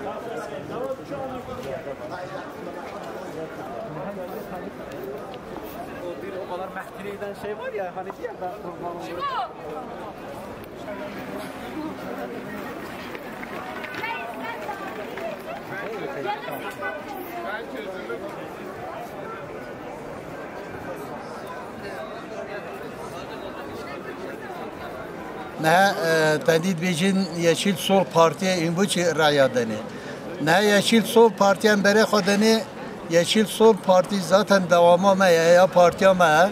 O kadar mehkine eden şey var ya hani diye ben kurban oluyorum. Ne tedid bejin Yeşil Sol Partiye imbuçi rayadeni. Ne Yeşil Sol Partiyen bere xodeni Yeşil Sol Parti zaten devamı me ya partiye me.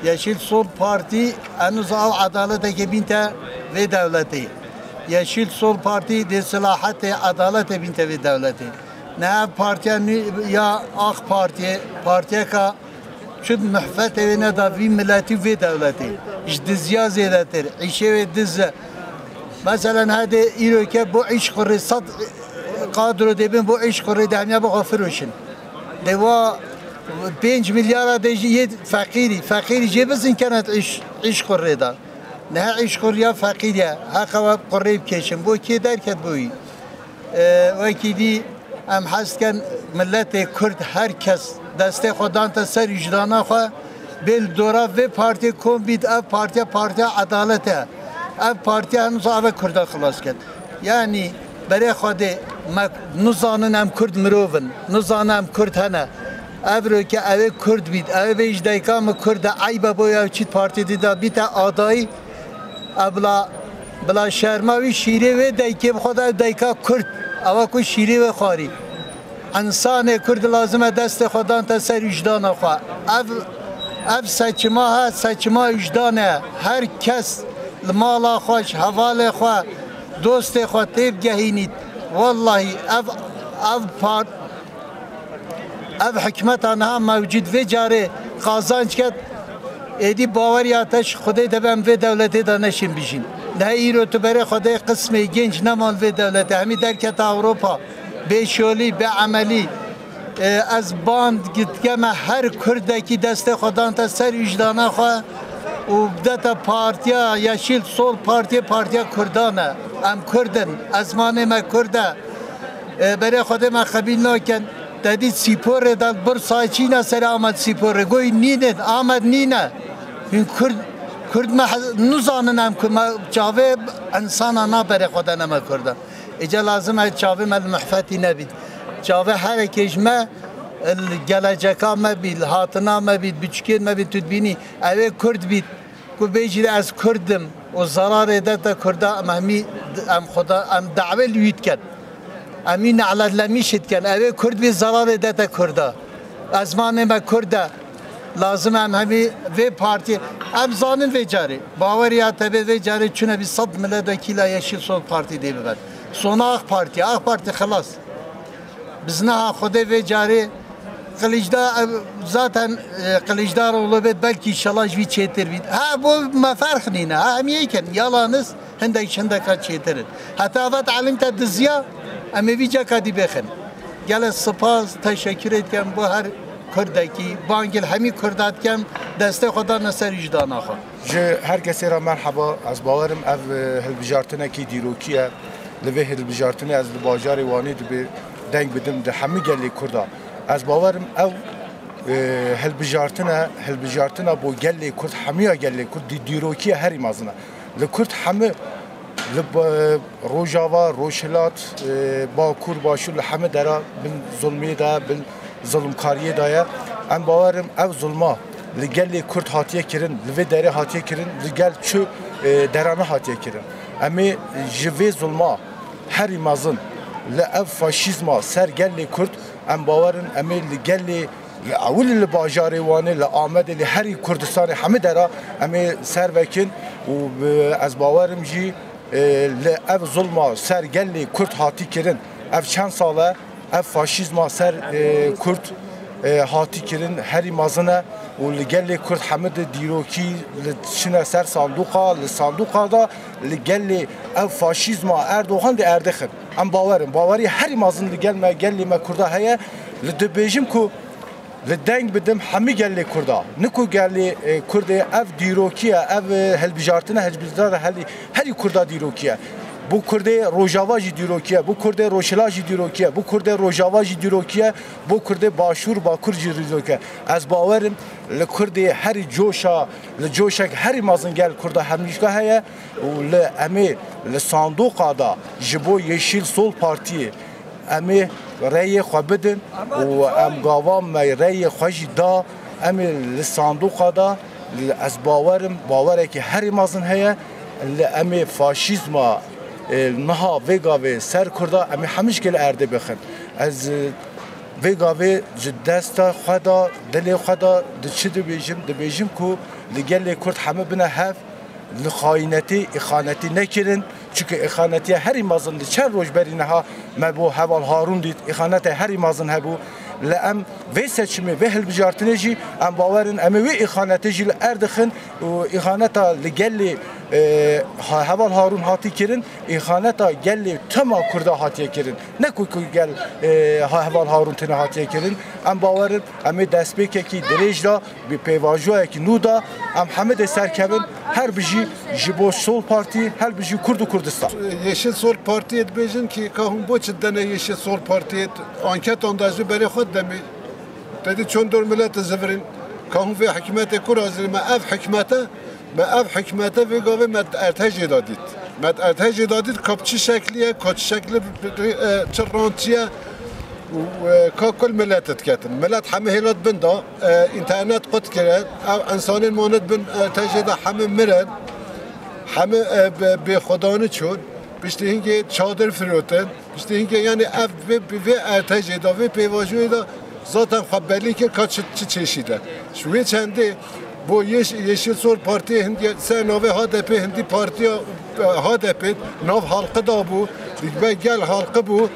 Yeşil Sol Parti enuz av adalete gebinte ve devleti. Yeşil Sol Parti de silahate adalete binte ve devleti. Ne partiyen ya AK partiye ka şud mühfet evine da vi milleti ve devleti. İşte ziyazedetir. İşe ve dize. Mesela hadi İroke bu iş kurri sad kadro debin bu iş kurri dehmiye bu gafiruşun. Deva 5 milyara deji fakiri cebizin kanat iş kurri da. Ne iş kurriya fakiriye. Haka kurri bkeşin. Bu ki derken bu iyi. Vekili em hasken milleti Kürt herkes deste khodan ta ser vicdana kho bel dora ve parti kombit ev parti adalete ev parti henüz ave Kürt'a xalas ked yani bere khode nuzanın em Kürt mirovin nuzanın em Kürt hene ev ki ev Kürt bit ev bejdayka mı Kürt'a ayba boya çit parti dida bita adayı bla şermavi şire ve dayke khoda dayka Kürt ava ku şire ve khari انسان کرد لازمه دست خودان تا سر وجدان خوا اف سچما وجدانه هر کس مالا خوش حوال خوا دوست خوا تیب گهینید والله اف حکمت آنها موجود و جاره قازانچ کد ایدی باوری آتش خودی دبم و دولتی دا نشین بیشین نه ایرو تو بره خودی قسمی گنج نمان و دولتی همی درکت اروپا beşoli be ameli az band gitgeme her Kürt'deki deste xodan ta ser vicdana xwa u bdeta partiya Yeşil Sol partiya Kurdana em Kurdin azmane me Kurda bere xode me qabil naken dedi spor dal bir saçina selamet spor goy nine Ahmet nine Kurd me nuzanın em çave insana na bere xodana me Kurda İca lazım es çavê me li mehfetî nebît. Çavê herekêj me geleceka me bît, hatina me bît, biçûkê me bît, tu dibînî ew ê Kurd bît ku bêjî ez Kurdim û zararê de te Kurda em hemî em dawê li wî dikin. Emî ne'letlemî şî dikin. Ew ê Kurd bît zararê de te Kurda. Ezmanê me Kurd e. Lazım em hemî vê partî em zanin vê carê. Baweriya te bê vê carê çûne bî 100 milletvekîla Yeşil Sol Partî dê bibin. Sona AK Parti xalas. Biz neha Xude ve cari zaten Kılıçdaroğlu bet belki inşallah jvi çetir bit. Ha bu mefark nine. Ha emiyken yalanız hindek çetirin. Hatta vat alimte dizya emevica kadi bekhin. Gel spas teşekkür etken bu her Kurdaki bangil hemi Kurdatken deste Xuda neser vicdana xo. Herkese merhaba. Az bavarım ev hilbijartına ki dirokiye لوی هل بجارتنی از باجاری وانی دو به دنگ بدم ده همه گلی کردا از باورم او هل بجارتنا بو گلی کرد همه گلی کرد دیروکی هری مازنه لکرد همه روجاوا روشلات باکور باشول همه درا بن ظلمی دا بن ظلمکاری دایا ام باورم او ظلما لگلی کرد هاتیه کرن لوی دری هاتیه کرن لگل چو درانه هاتیه کرن امی جوی ظلما هری مازن لأف فاشیزما سر گلی کرد ام باورن امی لگلی اول لباجاری وانه لآمد لهری کردستان همه درا امی سر وکن و از باورم جی لأف ظلما سر گلی کرد هاتی کرن اف چند ساله اف فاشیزما سر کرد هاتی کرن هری مازنه و لگلی کرد همه دیروکی لشنه سر صندوقا دا لگلی او فاشیزما اردوغان دی اردخن ام باوری هری مازن لگلی ما کرده هیا لدبیجم کو لدنگ بدم همه گلی کرده نکو گلی کرده او دیروکیه او هلبیجارتنه هری کرده دیروکیه bu Kurde Rojava jî dîrokiye, bu Kurde Roşila jî dîrokiye, bu Kurde Rojava jî dîrokiye, bu Kurde Başûr Bakur jî dîrokiye. Ez bawerim li Kurdê herî coşa, li coşek herî mezin gel Kurda hemnîşka heye û li emê li sandoqa da ji bo Yeşil Sol Partiyê emê reyê xwe bidin û em gavan me reyê xwe jî da emê li sandoqa da ez bawerim bawerekî herî mezin heye li emê faşîzma niha vê gavê ser Kurda em ê hemişkê li erdê bixin. Ez vê gavê ji desta xwe da dilê xwe da çi dibêjim ku li gelê Kurd heme bine hev li xaînetî îxanetî nekirin çünkü îxanetiye herî mezin li çend roj berî niha me bo Heval Harûn dît îxanete herî mezin hebû li em vê seçimê vê hilbijartinê jî em bawerin em ê wê îxanetê jî li erdixin û îxaneta li gelê Heval Harûn hatî kirin îxaneta gelê tema Kurda hatiye kirin ne ku gel Heval Harûn tune hatiye kirin em bawerin em ê destpêkekî dirêj da bi pêvajoyekî nû da em hemê de serkevin her bijî ji bo Sol Partî her bijî Kurd û Kurdistan. Yeşil Sol Parti'ye dibêjin ki kahûn bo çi dene Yeşil Sol Parti'ye anketan da ji berê xwe demê dedi çon dor millet zivirin kahûn vê hikûmetê kur hazir me ev hikûmete vê gavê me ertejê da dît. Me ertejê da dît ka çi şekliye ka çi şekli çi rantiye ka kul millet diketin. Millet hemê hêlat bin da internet qut kirin ev insanên moned bin ertejê da hemê mirin hemê bêxwedanî çûn piştî hingê çadir firotin piştî hingê yani ev vê ertejê da vê pêvajoyê da zaten xwe belî kir ka çi çeşîde. Ji wê çendê bu Yeşil Sol Partiye hindiye ser navê HDP hindî partiya HDP nav halkı da bû dikbe gel halkı bû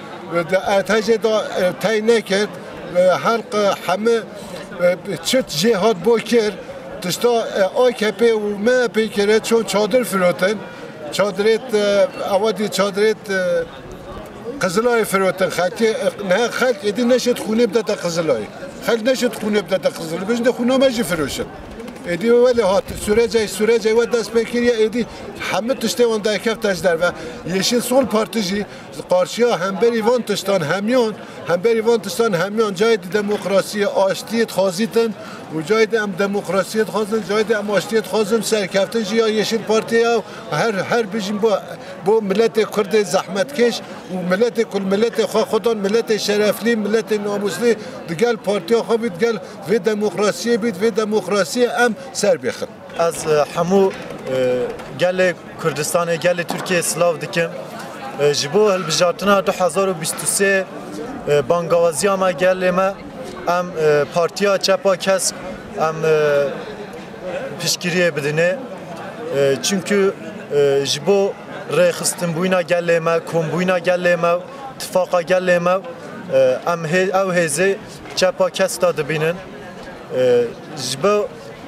ertejê da tey nekir halk hemê çit cihad bo kir tişta AKP û MHP kire çon çadir firotin çadirêt awadî çadirêt Qızılayê firotin ne xelk êdî neşet xûnê bide te Qızılayê xelk neşet xûnê bide te Qızılayê bijin de xûna me jî firoşin êdî welê hat sürecê we dest pê kiriye êdî hemû tiştê wan derkev tejder ve Yeşil Sol Partî jî qarşiya hemberî van tiştan hemyan cayê di demokrasiyê aştiyê dixwazîtin û cayê de em demokrasiyê dixwazin cayê de em aştiyê dixwazin serkeftin jî ya Yeşil Partiya her bijîn bo milletê Kurdê zehmetkeş û milletê xwe xudan milletê şereflî milletê namuslî digel partiya xwe bî digel vê demokrasiyê bî vê demokrasiyê em ser bêxin. Ez hemû gelê Kurdistanê gelê Tirkiye silav dikim ji bo hilbijartina 2023 bangawaziya me gelê me em partiya çepa kesk em piştgiriyê bidine çünkü ji bo rêxistinbûyîna gelê me kombûyîna gelê me tifaka gelê me em ew hêzê çepa kesk da dibînin ji bo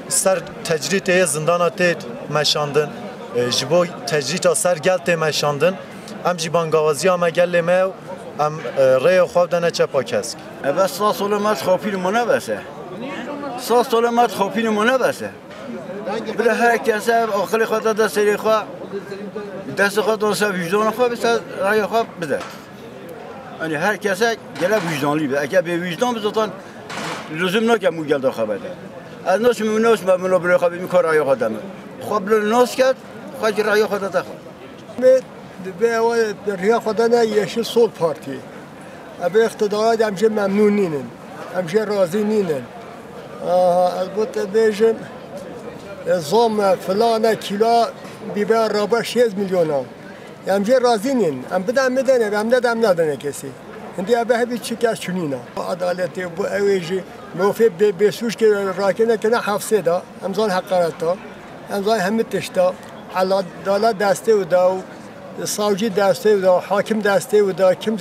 ser tecrîtê zindana tê meşandin ji bo tecrîta ser gel tê meşandin em jî bangawaziya me gelê me em rêya xwe dene çepa kesk. Ev sağ sola mat xapîn mı bese. Sağ sola mat xapîn mı bese. Bir herkese akıllı xwe da seri xwe dest xwe da vicdanı xwe bese rêya xwe bide. Yani herkese gele vicdanlı be. Eğer bir vicdan biz zaten lüzum yok ki bu geldi xaberde. Az naş münasib ben böyle xwe mi kar rêya xwe deme. Xwe bil nas ket xwe rêya xwe da ریا خدا نه Yeşil Sol Parti. Abi iktidara demce memnun ninin. Demce razı ninin. Elbette bejim zam falan kilo biber raba 6 milyona. Demce razı ninin. Em bidem medene hem de dem nedene kesi. Hindi abi hep çıkar çunina. Adaleti bu evci mufi besuş ki rakine kena hafse da. Em zan hakarata. Em zan hemit tişta. Allah dala deste u da savcı desteği ve hakim desteği ve kim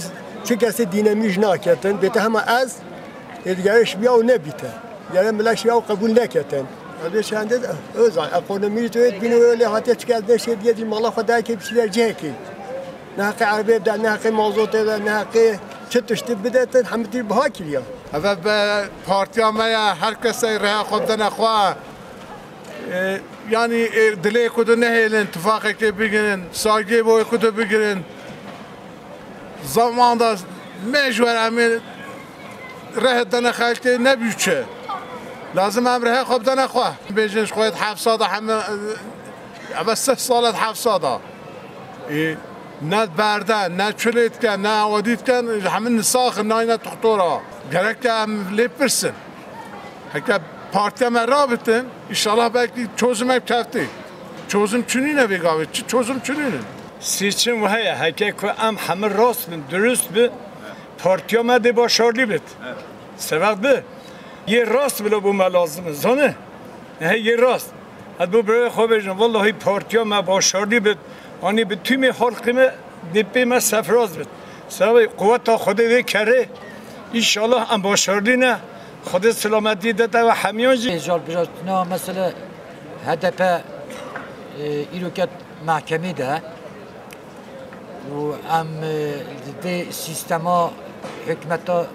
çünkü dinamik naketten bete ama az edgariş bir o ne bite yani melaş ya kabul neketten abi şende öz ekonomi de bini öyle hatta çıkardı şey diye mallah kadar ki bir şey verecek ki ne hakkı arabiye de ne hakkı mevzuat da ne hakkı çıtıştı bidetten hamdi bahakiliyor Ev partiya me ya herkese reha xwe dene xwe yani dile kudu ne helen ittifak ki biginin saygı boy kudu biginin zamanda mecbur amel رهدنا خالتي نبيوشه لازم امرها خبدنا خواه بيجنش خويت حفصاده هم بس صالة حفصاده نه بردن نه چلیت کن نه عوادیت کن همین نساخ ناینه تخطورا گرک هم لیپرسن هکه پارتی هم رابطن انشالله belki çözüm hep kefti çözüm çününe begavet çözüm çününe سیچن و هیا هکه که ام همه راست بین درست بی پارتیامه دی با شارلی بید سبق بی یه راست بلا بو ملازمه زانه نه یه راست حد بو برای خواه بجن والله پارتیامه با شارلی بید آنی به توی حلقیمه دیپی ما سفراز بید سبب قوت تا خود دی کره ایشالله ام با شارلی نه خود سلامتی داده و همیان جی جال بجاتنا مثلا هدف ایروکت محکمی ده و ام دی سیستما حکمتا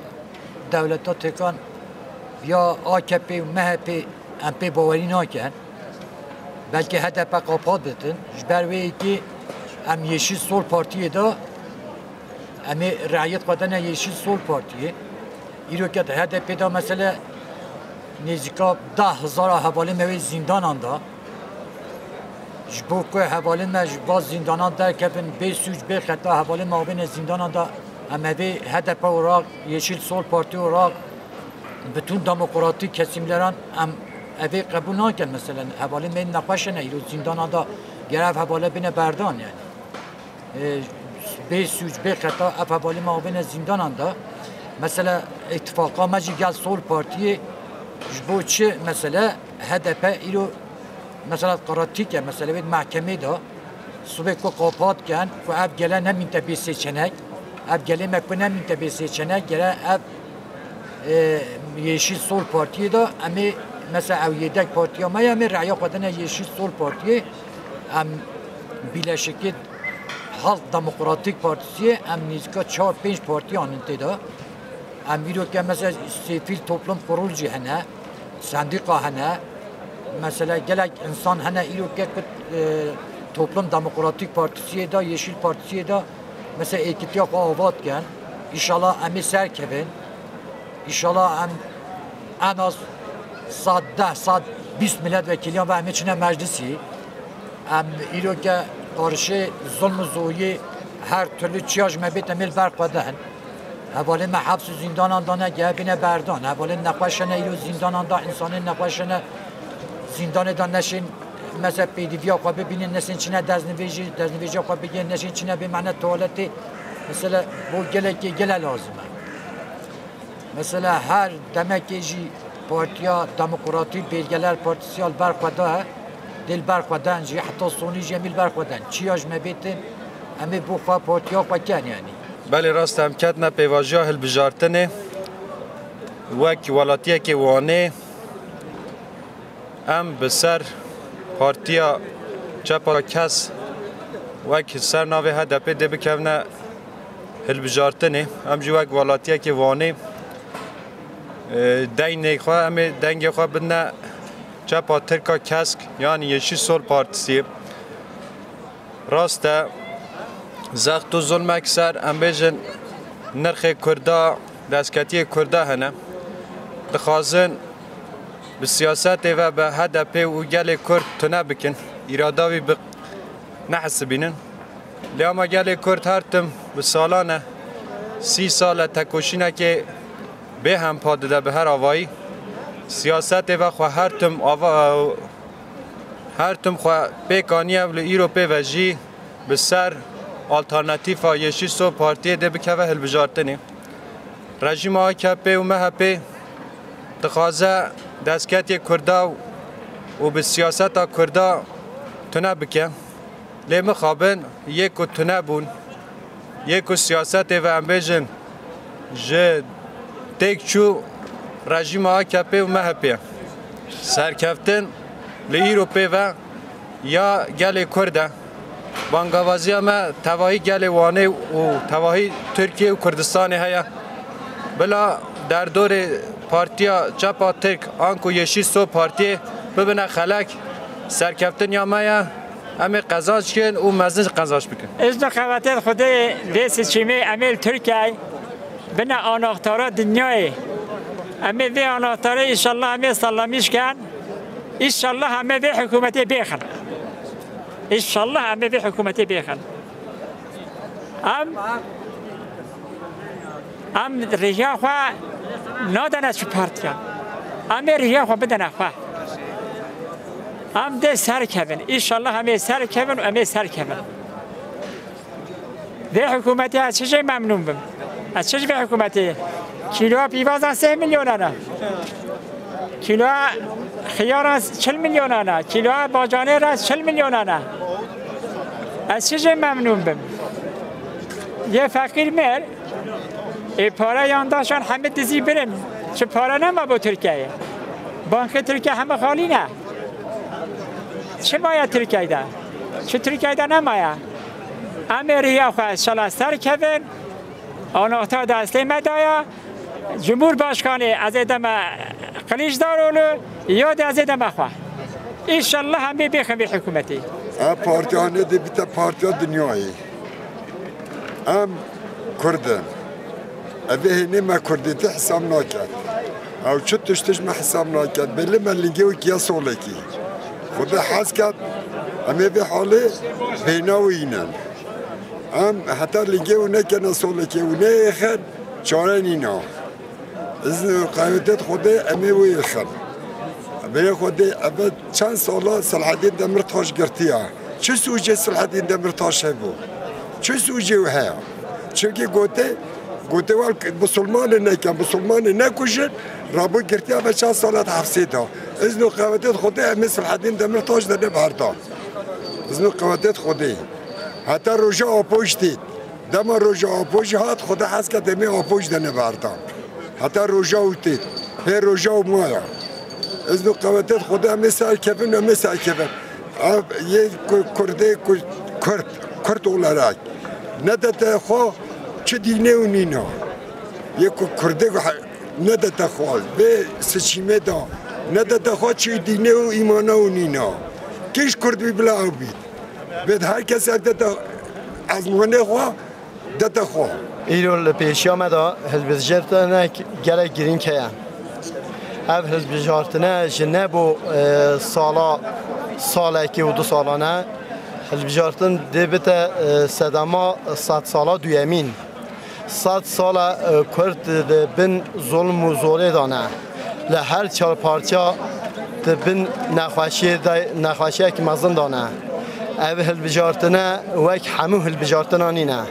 دولتا تکان یا AKP و MHP ام پی باوری ناکن بلکه هدف قاپات بتن جبروی که ام یشی سول پارتیه دا ام رعیت قدن یشی سول پارتیه ایرو که هدف دا مثلا نزدیکا 10,000 حواله موی زندان آندا جبو که حواله مج باز زندانان در کفن به سوج به خطا حواله مابین زندان آندا اما به هدف اوراق یشیل سول پارتی اوراق بتون دموکراتی کسیملران ام اوی قبول نکن مثلا حواله من نقاش نه ایرو زندان آندا گرفت حواله بین بردان یعنی به سوج به خطا اف حواله مابین زندان آندا مثلا اتفاقا مجی گل سول پارتی جبو چه مثلا هدف ایرو مثلا قراتی که مثلا بید محکمه دا صبح که قاپات کن و اب گله نمین تبیسه چنک اب گله مکو نمین تبیسه چنک گله اب یشی سول پارتی دا امی مثلا او یدک پارتی ها مای امی رعیا قدن یشی سول پارتی ام بیله شکل halk demokratik partisi em nizka 4-5 parti anıntı da em biro ki mesela sivil toplum kurulcu hene sendika hene mesela gelek insan hene iro ki toplum demokratik partisi da yeşil partisi da mesela ekitiya avatken inşallah emi serkevin inşallah em en az saat 10 saat 20 milletvekili ve emi içine meclisi em iro ki karşı zulm zoyi her türlü çiyaj mebit emil berqadan havale me haps zindan andana gebine berdan havale naqashane ilo zindan anda insanın naqashane zindan dan neşin mesela pdvqa bebinin nesin içine dezniveji qa begen neşin içine bir mana tuvaleti mesela bu geleki gele lazım mesela her demek ki partiya demokratik belgeler partisiyal berqada دل برقدن جی حتی سونی جمیل برقدن چیاج مبیتن امی بو خوا پارتیا پکن یعنی بله راست هم کتنا پیواجیا هل بجارتنه وک ولاتیه که وانه ام بسر پارتیا چپا کس وک سر ناوی هدپه ده بکونه هل بجارتنه ام جو وک ولاتیه که وانه دینه خواه امی دنگ خواه بدنه چپا ترکا کسک یعنی یشی سول پارتیسی راسته زخت و ظلم اکثر ام بیجن نرخ کرده دستکتی کرده هنه دخوازن به سیاست و به هدف و گل کرد تنه بکن ایراداوی نحسبینن لیاما گل کرد هرتم به سالانه 30 سال تکوشینه که به هم پادده به هر آوایی سیاست و خو هر تم خو پیکانی ول ایروپی و جی به سر آلترناتیف یشی سو پارتی ده بکوه هل بجارتنی رژیم AKP و MHP تخازه دستکتی کرده و به سیاست کرده تنه بکن لیم خوابن یک و تنه بون یک و سیاست و امبیجن جه تک چو رژیم AKP و MHP سرکفتن لیروپی و یا گل کرده بانگوازی ما تواهی گل وانه و تواهی ترکیه و کردستان هیا بلا در دور پارتیا چپا ترک آنکو یشی سو پارتی ببینه خلق سرکفتن یا مایا همه قضاش کن و مزنش قضاش بکن از نخواتت خدای دیس چیمه امیل ترکیه بنا آناختارا دنیای امی وی آناختاره ایشالله همه سلامیش کن ایشالله همه وی حکومتی بیخن ایشالله همه وی حکومتی بیخن ام ریا خواه نادن چه پارتیا ام ریا خواه بدن خواه ام ده سر کبن ایشالله همه سر کبن و همه سر کبن وی حکومتی از چه ممنون بم از چه وی حکومتی کیلو پیوازن 3 میلیون انا کیلو خیار 40 میلیون انا کیلو باجانه راست 40 میلیون انا از چه ممنون بم یه فقیر مر پاره یانداشان همه دزی برم چه پاره نما با ترکیه بانک ترکیه همه خالی نه چه باید ترکیه ده چه ترکیه ده نماید امریکا خواه شلا سر کبن آناختا دسته مدایا جمهور باشکانه از ادم قلیش دارولو یاد از ادم خواه ایشالله همه بیخم به حکومتی پارتیانه دی بیتا پارتیا دنیایی کردن اوه هنه ما کردیتی حساب ناکد او چه تشتش ما حساب ناکد بله من لنگه و کیا سولکی خدا حس کرد همه به حاله بینا و اینن حتی لنگه و نکنه سولکی و نه ایخن چاره نینا ازن قایدت خدا همه و ایخن به خدا اول چند ساله صلحدین دمرتاش گرتیه چه سوجه صلحدین دمرتاش هبو چه سوجه و هیا چونکه گوته وال مسلمان نکن مسلمان نکشن رابو گرتی به چند سالت حفظیده ازنو قوانین خودی مثل حدین دمرتاش دنه بردان ازنو قوانین خودی حتی روژه آپوش دید دم روژه آپوش هات خدا حس که دمی آپوش دنه بردان حتی روژه اوتید هی روژه و مایا ازنو قوانین خودی مثل کبن و مثل کبن یه کرده کرد اولارک ندت خو چه دینه و نینا یک کرده ندت خو به سچیمه دا ندت خو چه دینه و ایمانه و نینا کیش کرد بی بلا او بید بید هر کس دت از مونه خو دت خو ایرو لپیشی آمده حزب جرتنه گره گرین که اف حزب جرتنه جنه بو ساله که و 2 سالانه حزب جرتن دیبت صدما 100 ساله دویمین 100 ساله کرد بن ظلم و زوره دانه لهر 4 پارچه بن نخواشی که مزن دانه او حزب جرتنه وک همو حزب جرتنه نینه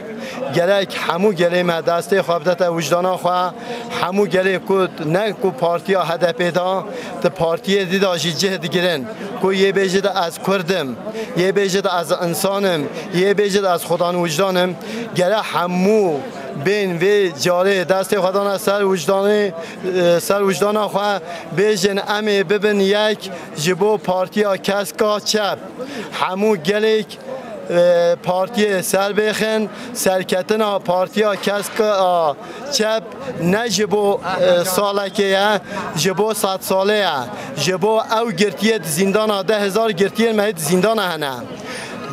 گلک همو گله ما دسته خوابدت وجدانا خواه همو گله کود نه کو پارتیا هدف دا ت پارتی دیدا جهد گیرن کو یه بیجد از کردم یه بیجد از انسانم یه بیجد از خدا وجدانم گله همو بین و جاره دست خدا سر وجدان خواه بیجن امی ببین یک جبو پارتیا کسکا چپ همو گلک پارتی سر بخن سرکتنا پارتی کس که چپ نه جبو ساله که جبو 100 ساله جبو او گرتیت زندان 10,000 گرتیت مهد زندان هنه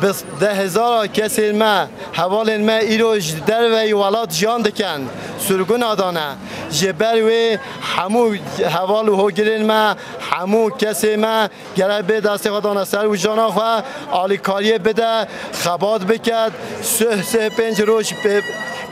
بس 10,000 کسی ما حوال ما ایروش در وی ولاد جان دکن سرگون آدانه جبر وی همو حوال و گرین ما همو کسی ما گره به دست خدانه سر و جانا خواه آلیکاریه بده خباد بکد 3-5 روز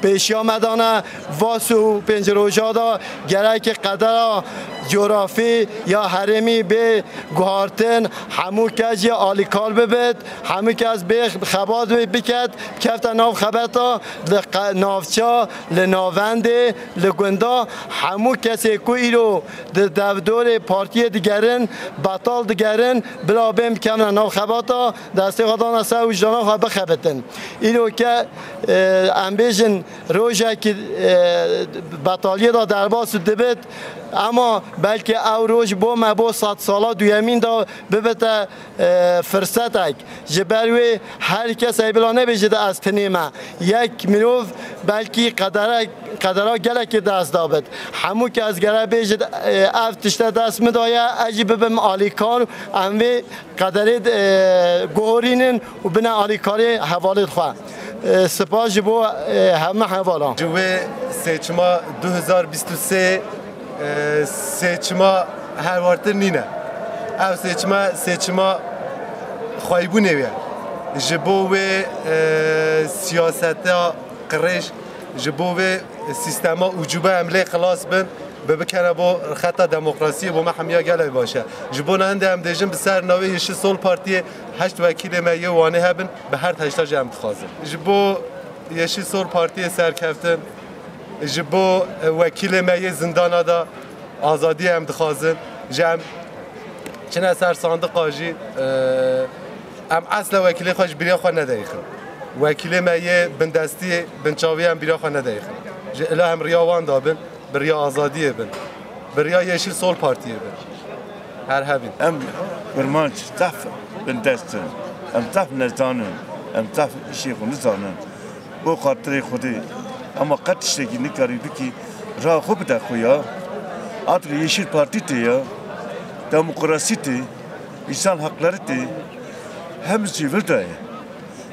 پیشی آمدانه واسو 5 روزا دا گره که قدر جغرافی یا حرمی به گوهارتن همو کجی آلیکار ببید همو کس به خباد بکد کفت ناو خبتا نافچا لناونده لگندا همو کسی که ایرو دور پارتی دیگرن بطال دیگرن بلا بیم کم ناو خبتا دسته خدا نسه وجدانا خواه بخبتن ایرو که امبیجن روژه که بطالیه دا درباس دبید اما بلکه او روش با ما با 100 سالا دویمین دا ببته فرصتک جبروی هر کس ایبلانه بجده از تنیمه یک مروف بلکه قدره گله که دست دابد همو که از گره بجد اف تشته دست مدایه اجی ببم آلیکار اموی قدره گورینن و بنا آلیکاری حوالت خواه سپاس بو همه حوالا جوه سیچما 2023 سیچما هر وارتر نینه او سیچما خواهیبونه وی جبو سیاست قرش جبو سیستما وجوبه عمله خلاص بن بکنه با خطا دموکراسی با ما همیا گله باشه جبو ننده هم دیجن بسر نوی یشی سول پارتی 8 وکیل میه وانه هبن به هر تشتاج هم تخوازن جبو یشی سول پارتی سرکفتن جبو وکیل میه زندان دا آزادی هم تخوازن جم چنه سر صندوق آجی ام اصل وکیل خوش بریا خو ندایخن وکیل میه بندستی بنچاوی هم بریا خو ندایخن اله هم ریاوان دابن بریا آزادیه بن بریا یشیل سول پارتیه بن هر هبین ام برمانچ تف بندستن ام تف نزدانن ام تف işi نزدانن bu خاطر خودی اما قطشتگی نکاری بکی راه خوب ده خویا artık Yeşil Parti de ya demokrasi de insan hakları de hem sivil de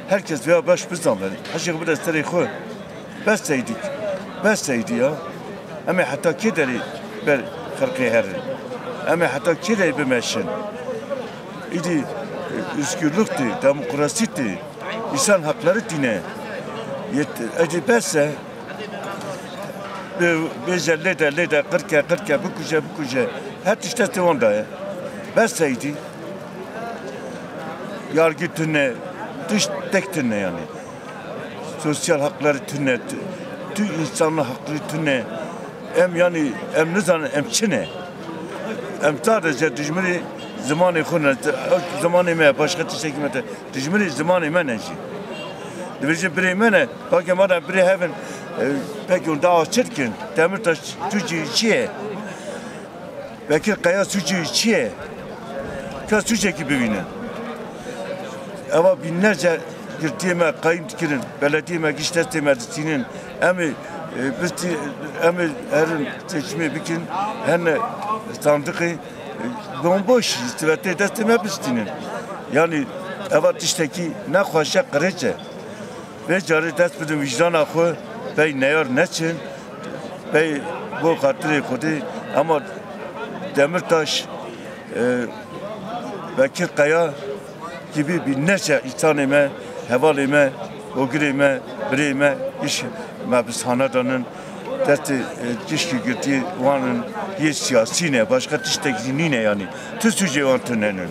herkes veya baş bizden verir haşık bir de tarihı bes seydi ya ama hatta kederi ber خرقي هر ama hatta kederi bemeşin idi özgürlüktü demokrasiydi insan hakları dine acibese becerlede 40 bu kuca her işte tevanda ya beseydi yargı tüne dış tek tüne yani sosyal hakları tüne tüm insanlık hakları tüne em yani em nizan em çine em sadece dijmiri zamanı khuna zamanı me başka teşekkümete dijmiri zamanı me neji Dibirce biremene bakın bana bire heaven peki onda çirkin Demirtaş Türkiye içiye Bekir Kaya Türkiye içiye kas Türkiye gibi bine ama binlerce girdiğime kayın dikirin belediyeme giştettiğime dizinin emi her seçimi bikin henne sandıkı bomboş istivette desteme bistinin yani evet işteki ne hoşa kırıcı ve cari dest bidim vicdan akı bey neyar neçin bey bu hatırı kodu ama Demirtaş Bekir Kaya gibi binlerce insanime hevalime ogirime birime iş mabishanadanın desti kişki girdiği vanın hiç siyasine başka tiştekliğine yani tüsüce vantınenin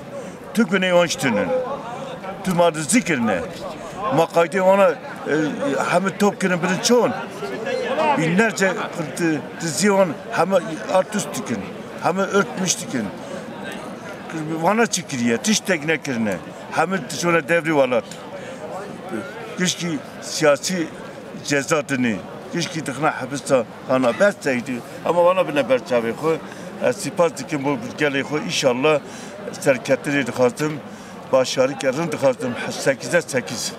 tüküne vançtının tümadı zikirne makayde ona hem topkinin bir çoğun binlerce diziyon hem artistkin hem örtmüştkin vana çıkırıya tiştekine kirne hem sonra devri valat kişki siyasi cezadını kişki tıkna hapiste kana besteydi ama bana bile berçavi ko sipas dikim bu gele ko inşallah serketleri dikhatim başarı kerin dikhatim 8'e 8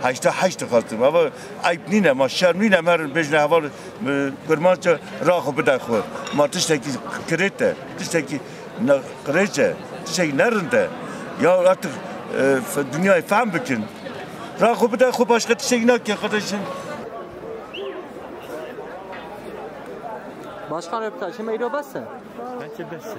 8 dikhatim ama ayıp nine ma şerm nine mer bejne haval gurmanca rahu bida ko ma tişteki krete tişteki krece tişteki nerede ya artık dünyayı faham bikin rahu bida ko başka tişteki nak ya kardeşim Başkan röportajı mı ediyor bassa? Bence bassa.